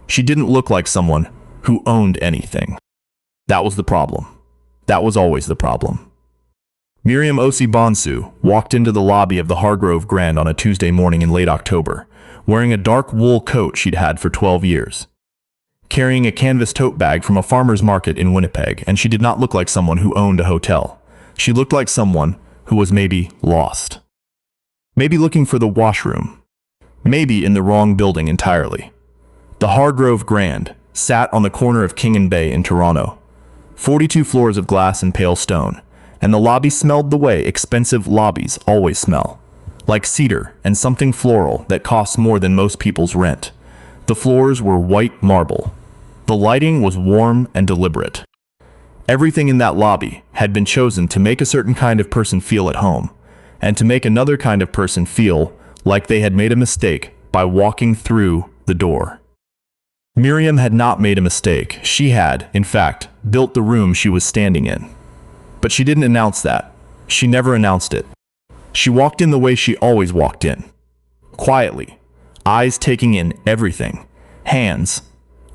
She didn't look like someone who owned anything. That was the problem. That was always the problem. Miriam Bonsu walked into the lobby of the Hargrove Grand on a Tuesday morning in late October, wearing a dark wool coat she'd had for 12 years. Carrying a canvas tote bag from a farmer's market in Winnipeg, and she did not look like someone who owned a hotel. She looked like someone who was maybe lost. Maybe looking for the washroom. Maybe in the wrong building entirely. The Hargrove Grand sat on the corner of King and Bay in Toronto. 42 floors of glass and pale stone, and the lobby smelled the way expensive lobbies always smell. Like cedar and something floral that costs more than most people's rent. The floors were white marble. The lighting was warm and deliberate. Everything in that lobby had been chosen to make a certain kind of person feel at home, and to make another kind of person feel like they had made a mistake by walking through the door. Miriam had not made a mistake. She had, in fact, built the room she was standing in. But she didn't announce that. She never announced it. She walked in the way she always walked in. Quietly, eyes taking in everything, hands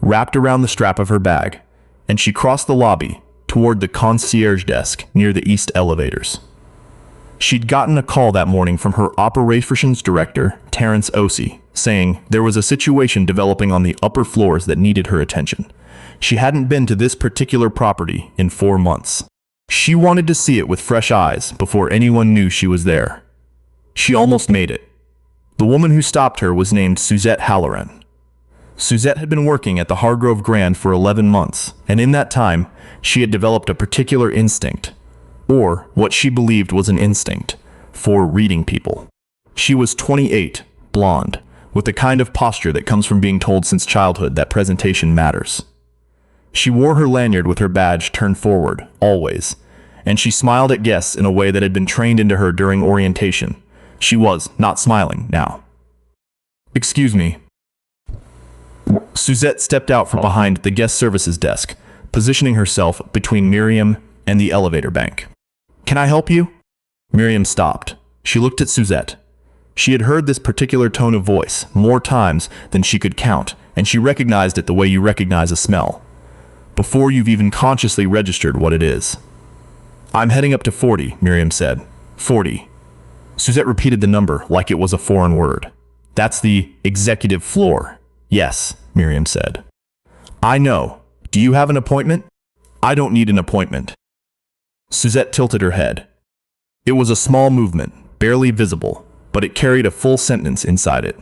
wrapped around the strap of her bag, and she crossed the lobby toward the concierge desk near the east elevators. She'd gotten a call that morning from her operations director, Terrence Ossie, saying there was a situation developing on the upper floors that needed her attention. She hadn't been to this particular property in 4 months. She wanted to see it with fresh eyes before anyone knew she was there. She almost made it. The woman who stopped her was named Suzette Halloran. Suzette had been working at the Hargrove Grand for 11 months, and in that time, she had developed a particular instinct, or what she believed was an instinct, for reading people. She was 28, blonde, with the kind of posture that comes from being told since childhood that presentation matters. She wore her lanyard with her badge turned forward, always, and she smiled at guests in a way that had been trained into her during orientation. She was not smiling now. "Excuse me." Suzette stepped out from behind the guest services desk, positioning herself between Miriam and the elevator bank. "Can I help you?" Miriam stopped. She looked at Suzette. She had heard this particular tone of voice more times than she could count, and she recognized it the way you recognize a smell, before you've even consciously registered what it is. "I'm heading up to 40, Miriam said. 40. Suzette repeated the number like it was a foreign word. "That's the executive floor." "Yes," Miriam said. "I know. Do you have an appointment?" "I don't need an appointment." Suzette tilted her head. It was a small movement, barely visible, but it carried a full sentence inside it.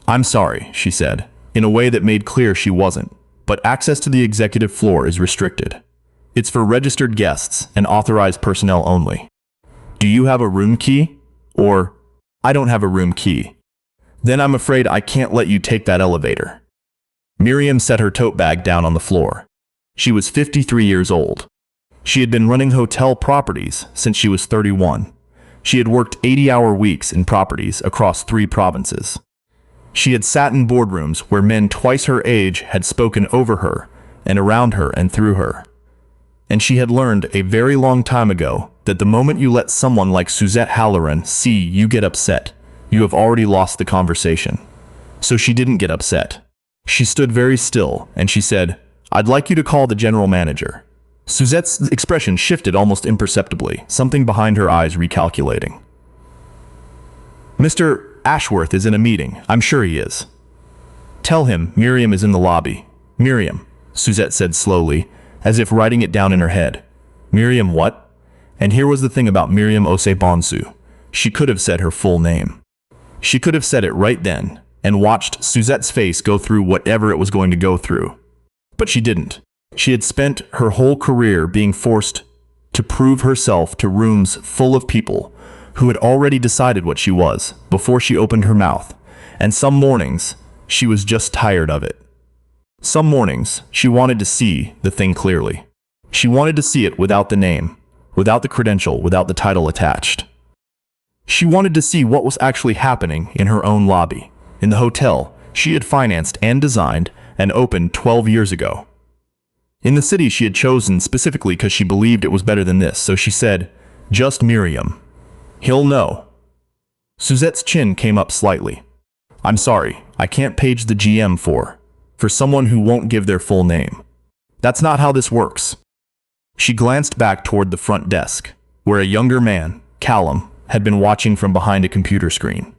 "I'm sorry," she said, in a way that made clear she wasn't, "but access to the executive floor is restricted. It's for registered guests and authorized personnel only. Do you have a room key?" Or, "I don't have a room key." "Then I'm afraid I can't let you take that elevator." Miriam set her tote bag down on the floor. She was 53 years old. She had been running hotel properties since she was 31. She had worked 80-hour weeks in properties across 3 provinces. She had sat in boardrooms where men twice her age had spoken over her and around her and through her. And she had learned a very long time ago that the moment you let someone like Suzette Halloran see you get upset, you have already lost the conversation. So she didn't get upset. She stood very still, and she said, "I'd like you to call the general manager." Suzette's expression shifted almost imperceptibly, something behind her eyes recalculating. "Mr. Ashworth is in a meeting. I'm sure he is." "Tell him Miriam is in the lobby." "Miriam," Suzette said slowly, as if writing it down in her head. "Miriam what?" And here was the thing about Miriam Bonsu. She could have said her full name. She could have said it right then, and watched Suzette's face go through whatever it was going to go through. But she didn't. She had spent her whole career being forced to prove herself to rooms full of people who had already decided what she was before she opened her mouth, and some mornings she was just tired of it. Some mornings she wanted to see the thing clearly. She wanted to see it without the name, without the credential, without the title attached. She wanted to see what was actually happening in her own lobby, in the hotel she had financed and designed and opened 12 years ago. In the city she had chosen specifically because she believed it was better than this, so she said, "Just Miriam. He'll know." Suzette's chin came up slightly. "I'm sorry, I can't page the GM for." for someone who won't give their full name. That's not how this works. She glanced back toward the front desk, where a younger man, Callum, had been watching from behind a computer screen.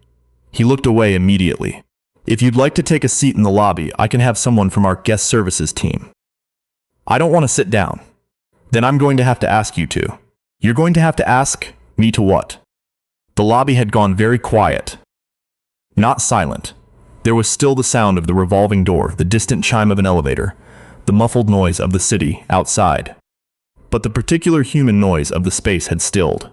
He looked away immediately. If you'd like to take a seat in the lobby, I can have someone from our guest services team. I don't want to sit down. Then I'm going to have to ask you to. You're going to have to ask me to what? The lobby had gone very quiet. Not silent. There was still the sound of the revolving door, the distant chime of an elevator, the muffled noise of the city outside. But the particular human noise of the space had stilled.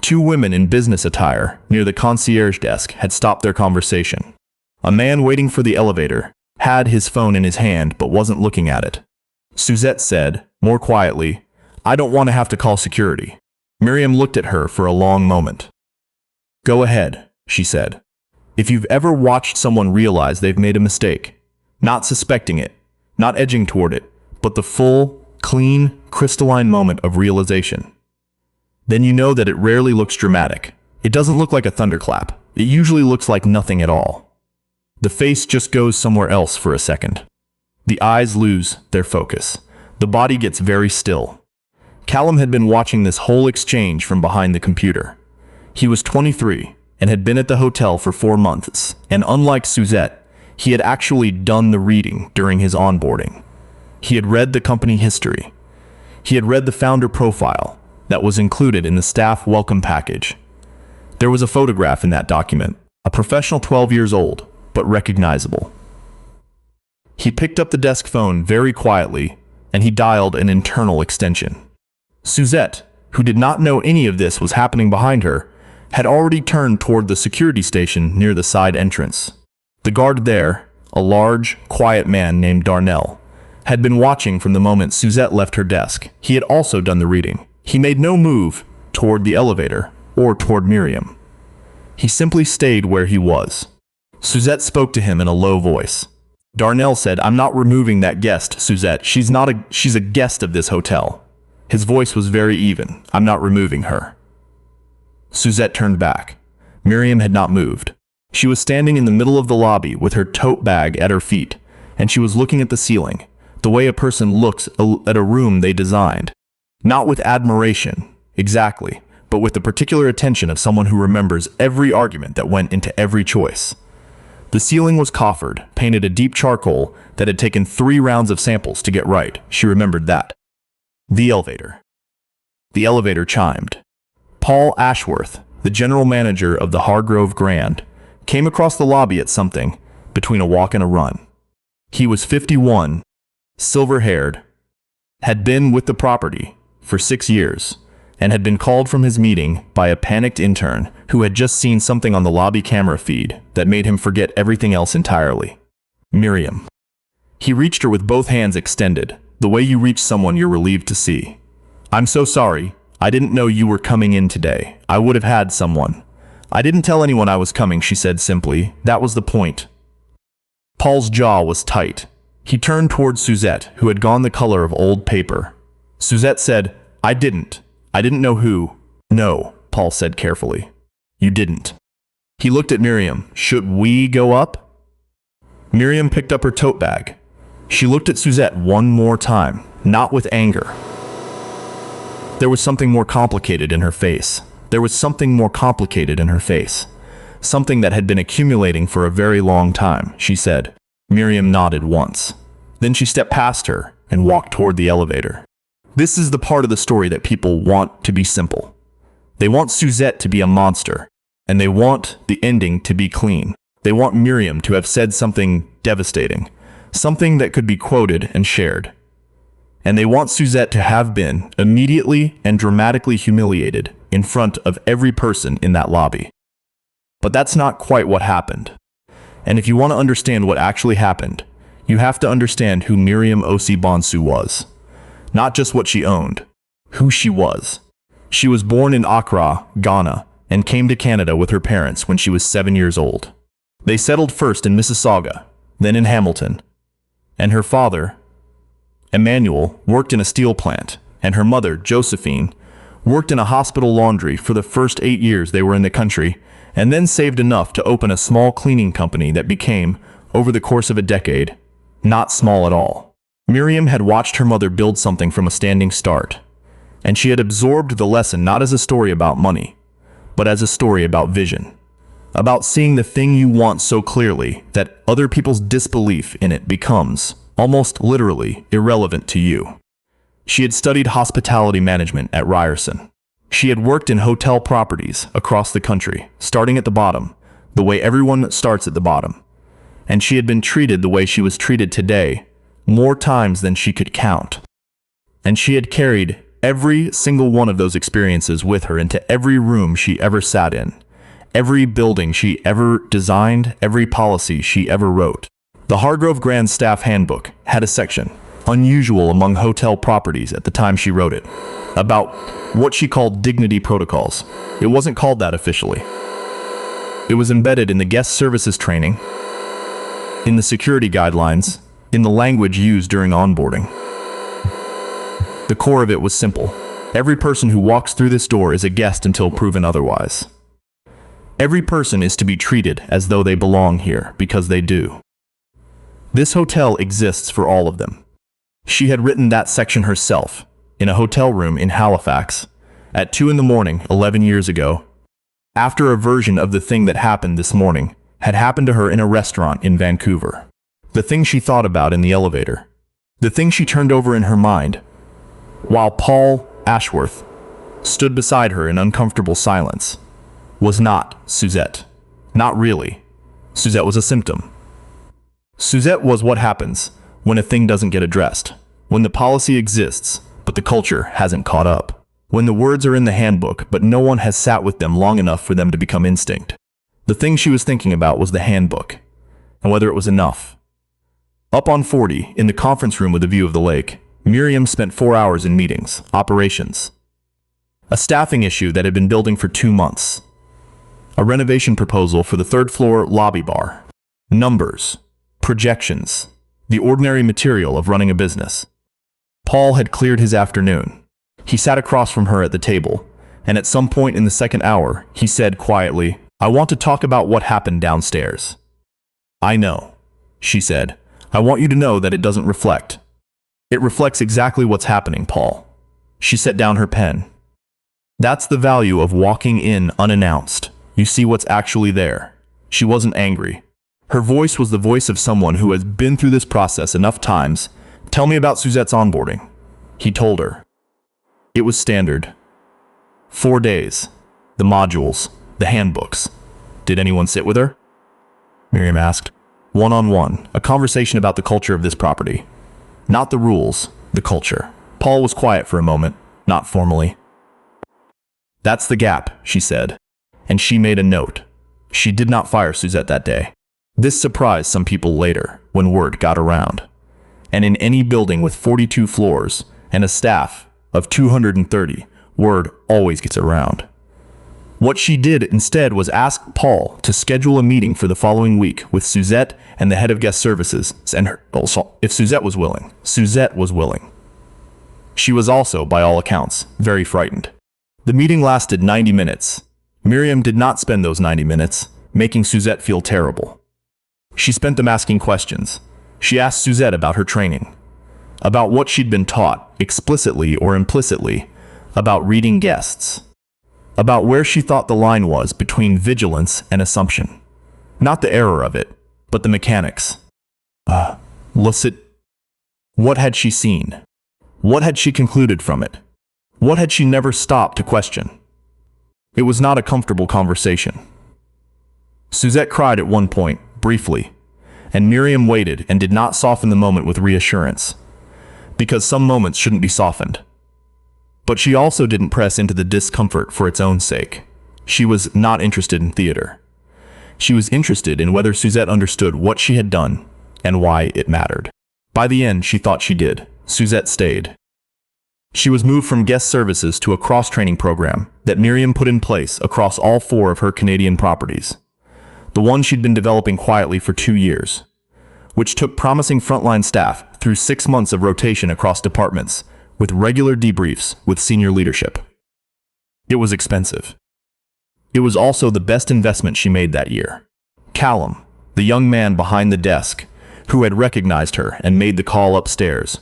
Two women in business attire near the concierge desk had stopped their conversation. A man waiting for the elevator had his phone in his hand but wasn't looking at it. Suzette said, more quietly, I don't want to have to call security. Miriam looked at her for a long moment. Go ahead, she said. If you've ever watched someone realize they've made a mistake, not suspecting it, not edging toward it, but the full, clean, crystalline moment of realization, then you know that it rarely looks dramatic. It doesn't look like a thunderclap. It usually looks like nothing at all. The face just goes somewhere else for a second. The eyes lose their focus. The body gets very still. Callum had been watching this whole exchange from behind the computer. He was 23 and had been at the hotel for 4 months, and unlike Suzette, he had actually done the reading during his onboarding. He had read the company history. He had read the founder profile that was included in the staff welcome package. There was a photograph in that document, a professional 12 years old, but recognizable. He picked up the desk phone very quietly, and he dialed an internal extension. Suzette, who did not know any of this was happening behind her, had already turned toward the security station near the side entrance. The guard there, a large, quiet man named Darnell, had been watching from the moment Suzette left her desk. He had also done the reading. He made no move toward the elevator or toward Miriam. He simply stayed where he was. Suzette spoke to him in a low voice. Darnell said, I'm not removing that guest, Suzette. She's a guest of this hotel. His voice was very even. I'm not removing her. Suzette turned back. Miriam had not moved. She was standing in the middle of the lobby with her tote bag at her feet, and she was looking at the ceiling, the way a person looks at a room they designed. Not with admiration, exactly, but with the particular attention of someone who remembers every argument that went into every choice. The ceiling was coffered, painted a deep charcoal that had taken 3 rounds of samples to get right. She remembered that. The elevator. The elevator chimed. Paul Ashworth, the general manager of the Hargrove Grand, came across the lobby at something between a walk and a run. He was 51, silver-haired, had been with the property for 6 years, and had been called from his meeting by a panicked intern who had just seen something on the lobby camera feed that made him forget everything else entirely. Miriam. He reached her with both hands extended, the way you reach someone you're relieved to see. I'm so sorry. I didn't know you were coming in today. I would have had someone. I didn't tell anyone I was coming, she said simply. That was the point. Paul's jaw was tight. He turned toward Suzette, who had gone the color of old paper. Suzette said, I didn't know who. No, Paul said carefully. You didn't. He looked at Miriam. Should we go up? Miriam picked up her tote bag. She looked at Suzette one more time, not with anger. There was something more complicated in her face. Something that had been accumulating for a very long time, she said. Miriam nodded once. Then she stepped past her and walked toward the elevator. This is the part of the story that people want to be simple. They want Suzette to be a monster, and they want the ending to be clean. They want Miriam to have said something devastating, something that could be quoted and shared. And they want Suzette to have been immediately and dramatically humiliated in front of every person in that lobby. But that's not quite what happened. And if you want to understand what actually happened, you have to understand who Miriam Bonsu was. Not just what she owned, who she was. She was born in Accra, Ghana, and came to Canada with her parents when she was 7 years old. They settled first in Mississauga, then in Hamilton. And her father, Emmanuel, worked in a steel plant, and her mother, Josephine, worked in a hospital laundry for the first 8 years they were in the country, and then saved enough to open a small cleaning company that became, over the course of a decade, Not small at all. Miriam had watched her mother build something from a standing start, and she had absorbed the lesson not as a story about money, but as a story about vision. About seeing the thing you want so clearly that other people's disbelief in it becomes, almost literally, irrelevant to you. She had studied hospitality management at Ryerson. She had worked in hotel properties across the country, starting at the bottom, the way everyone starts at the bottom. And she had been treated the way she was treated today, more times than she could count. And she had carried every single one of those experiences with her into every room she ever sat in, every building she ever designed, every policy she ever wrote. The Hargrove Grand Staff Handbook had a section, unusual among hotel properties at the time she wrote it, about what she called dignity protocols. It wasn't called that officially. It was embedded in the guest services training, in the security guidelines, in the language used during onboarding. The core of it was simple. Every person who walks through this door is a guest until proven otherwise. Every person is to be treated as though they belong here, because they do. This hotel exists for all of them. She had written that section herself, in a hotel room in Halifax, at 2 a.m, 11 years ago, after a version of the thing that happened this morning had happened to her in a restaurant in Vancouver. The thing she thought about in the elevator. The thing she turned over in her mind, while Paul Ashworth stood beside her in uncomfortable silence, was not Suzette. Not really. Suzette was a symptom. Suzette was what happens when a thing doesn't get addressed, when the policy exists, but the culture hasn't caught up, when the words are in the handbook, but no one has sat with them long enough for them to become instinct. The thing she was thinking about was the handbook, and whether it was enough. Up on 40, in the conference room with a view of the lake, Miriam spent 4 hours in meetings, operations. A staffing issue that had been building for 2 months. A renovation proposal for the third-floor lobby bar. Numbers. Projections. The ordinary material of running a business. Paul had cleared his afternoon. He sat across from her at the table, and at some point in the second hour, he said quietly, "I want to talk about what happened downstairs." "I know," she said. "I want you to know that it doesn't reflect. It reflects exactly what's happening, Paul." She set down her pen. "That's the value of walking in unannounced. You see what's actually there." She wasn't angry. Her voice was the voice of someone who has been through this process enough times. "Tell me about Suzette's onboarding," he told her. It was standard. 4 days. The modules. The handbooks. "Did anyone sit with her?" Miriam asked. "One-on-one. A conversation about the culture of this property. Not the rules, the culture." Paul was quiet for a moment, not formally. "That's the gap," she said. And she made a note. She did not fire Suzette that day. This surprised some people later, when word got around. And in any building with 42 floors and a staff of 230, word always gets around. What she did instead was ask Paul to schedule a meeting for the following week with Suzette and the head of guest services, and her, if Suzette was willing. Suzette was willing. She was also, by all accounts, very frightened. The meeting lasted 90 minutes. Miriam did not spend those 90 minutes making Suzette feel terrible. She spent them asking questions. She asked Suzette about her training, about what she'd been taught, explicitly or implicitly, about reading guests, about where she thought the line was between vigilance and assumption. Not the error of it, but the mechanics. Lucid. What had she seen? What had she concluded from it? What had she never stopped to question? It was not a comfortable conversation. Suzette cried at one point, briefly, and Miriam waited and did not soften the moment with reassurance, because some moments shouldn't be softened. But she also didn't press into the discomfort for its own sake. She was not interested in theater. She was interested in whether Suzette understood what she had done and why it mattered. By the end, she thought she did. Suzette stayed. She was moved from guest services to a cross-training program that Miriam put in place across all 4 of her Canadian properties. The one she'd been developing quietly for 2 years, which took promising frontline staff through 6 months of rotation across departments, with regular debriefs with senior leadership. It was expensive. It was also the best investment she made that year. Callum, the young man behind the desk, who had recognized her and made the call upstairs,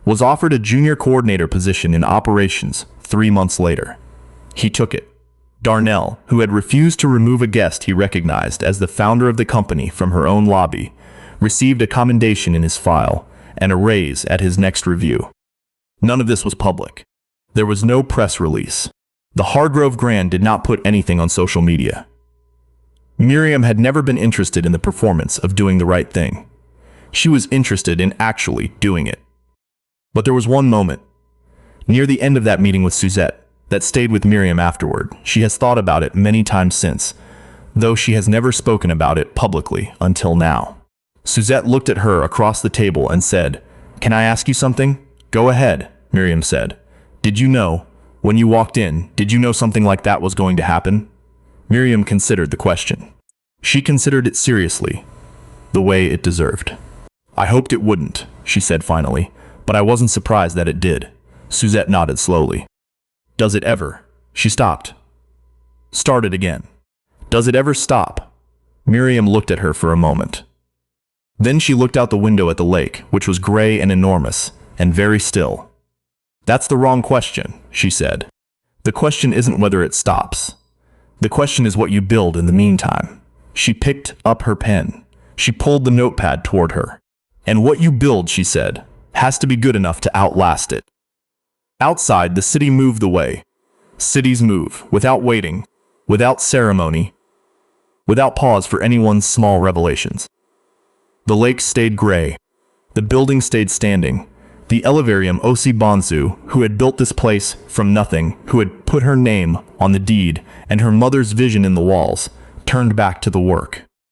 was offered a junior coordinator position in operations 3 months later. He took it. Darnell, who had refused to remove a guest he recognized as the founder of the company from her own lobby, received a commendation in his file and a raise at his next review. None of this was public. There was no press release. The Hargrove Grand did not put anything on social media. Miriam had never been interested in the performance of doing the right thing. She was interested in actually doing it. But there was one moment, near the end of that meeting with Suzette, that stayed with Miriam afterward. She has thought about it many times since, though she has never spoken about it publicly until now. Suzette looked at her across the table and said, "Can I ask you something?" "Go ahead," Miriam said. "Did you know, when you walked in, did you know something like that was going to happen?" Miriam considered the question. She considered it seriously, the way it deserved. "I hoped it wouldn't," she said finally, "but I wasn't surprised that it did." Suzette nodded slowly. "Does it ever?" She stopped. Started again. "Does it ever stop?" Miriam looked at her for a moment. Then she looked out the window at the lake, which was gray and enormous, and very still. "That's the wrong question," she said. "The question isn't whether it stops. The question is what you build in the meantime." She picked up her pen. She pulled the notepad toward her. "And what you build," she said, "has to be good enough to outlast it." Outside, the city moved away. Cities move, without waiting, without ceremony, without pause for anyone's small revelations. The lake stayed gray. The building stayed standing. The Elevarium Osi Bonsu, who had built this place from nothing, who had put her name on the deed and her mother's vision in the walls, turned back to the work.